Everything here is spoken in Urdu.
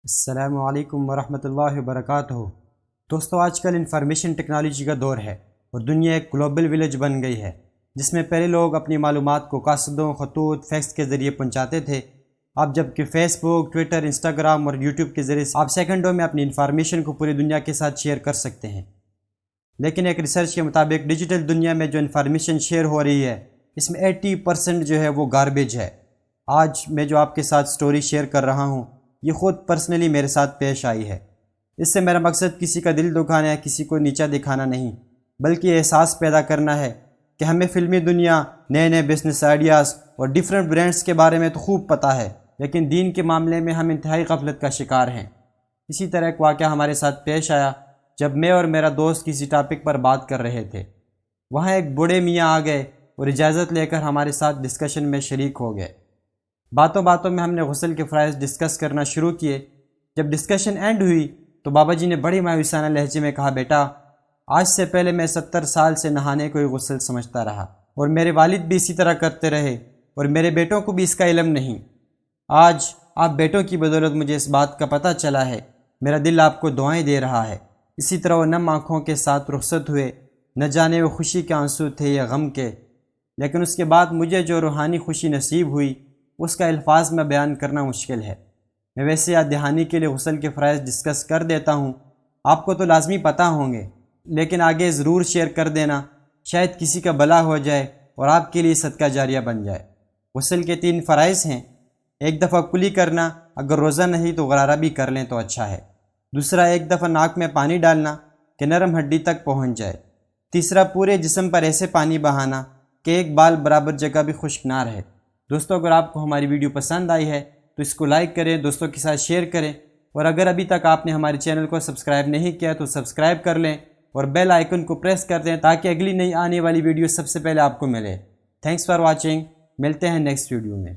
السلام علیکم ورحمۃ اللہ وبرکاتہ۔ دوستو، آج کل انفارمیشن ٹیکنالوجی کا دور ہے اور دنیا ایک گلوبل ولیج بن گئی ہے، جس میں پہلے لوگ اپنی معلومات کو قاصدوں، خطوط، فیکس کے ذریعے پہنچاتے تھے۔ اب جبکہ فیس بک، ٹویٹر، انسٹاگرام اور یوٹیوب کے ذریعے آپ سیکنڈوں میں اپنی انفارمیشن کو پوری دنیا کے ساتھ شیئر کر سکتے ہیں۔ لیکن ایک ریسرچ کے مطابق ڈیجیٹل دنیا میں جو انفارمیشن شیئر ہو رہی ہے، اس میں 80% جو ہے وہ گاربیج ہے۔ آج میں جو آپ کے ساتھ سٹوری شیئر کر رہا ہوں، یہ خود پرسنلی میرے ساتھ پیش آئی ہے۔ اس سے میرا مقصد کسی کا دل دکھانا یا کسی کو نیچا دکھانا نہیں، بلکہ احساس پیدا کرنا ہے کہ ہمیں فلمی دنیا، نئے نئے بزنس آئیڈیاز اور ڈیفرنٹ برانڈز کے بارے میں تو خوب پتہ ہے، لیکن دین کے معاملے میں ہم انتہائی غفلت کا شکار ہیں۔ اسی طرح ایک واقعہ ہمارے ساتھ پیش آیا جب میں اور میرا دوست کسی ٹاپک پر بات کر رہے تھے۔ وہاں ایک بوڑھے میاں آ گئے اور اجازت لے کر ہمارے ساتھ ڈسکشن میں شریک ہو گئے۔ باتوں باتوں میں ہم نے غسل کے فرائض ڈسکس کرنا شروع کیے۔ جب ڈسکشن اینڈ ہوئی تو بابا جی نے بڑی مایوسانہ لہجے میں کہا، بیٹا، آج سے پہلے میں 70 سال سے نہانے کو ہی غسل سمجھتا رہا، اور میرے والد بھی اسی طرح کرتے رہے، اور میرے بیٹوں کو بھی اس کا علم نہیں۔ آج آپ بیٹوں کی بدولت مجھے اس بات کا پتہ چلا ہے۔ میرا دل آپ کو دعائیں دے رہا ہے۔ اسی طرح وہ نم آنکھوں کے ساتھ رخصت ہوئے، نہ جانے وہ خوشی کے آنسو تھے یا غم کے، لیکن اس کے بعد مجھے جو روحانی خوشی نصیب ہوئی اس کا الفاظ میں بیان کرنا مشکل ہے۔ میں ویسے یاد دہانی کے لیے غسل کے فرائض ڈسکس کر دیتا ہوں، آپ کو تو لازمی پتہ ہوں گے، لیکن آگے ضرور شیئر کر دینا، شاید کسی کا بھلا ہو جائے اور آپ کے لیے صدقہ جاریہ بن جائے۔ غسل کے 3 فرائض ہیں۔ ایک دفعہ کلی کرنا، اگر روزہ نہیں تو غرارہ بھی کر لیں تو اچھا ہے۔ دوسرا، ایک دفعہ ناک میں پانی ڈالنا کہ نرم ہڈی تک پہنچ جائے۔ تیسرا، پورے جسم پر ایسے پانی بہانا کہ ایک بال برابر جگہ بھی خشک نہ رہے۔ دوستو، اگر آپ کو ہماری ویڈیو پسند آئی ہے تو اس کو لائک کریں، دوستوں کے ساتھ شیئر کریں، اور اگر ابھی تک آپ نے ہمارے چینل کو سبسکرائب نہیں کیا تو سبسکرائب کر لیں اور بیل آئیکن کو پریس کر دیں تاکہ اگلی نئی آنے والی ویڈیو سب سے پہلے آپ کو ملے۔ تھینکس فار واچنگ، ملتے ہیں نیکسٹ ویڈیو میں۔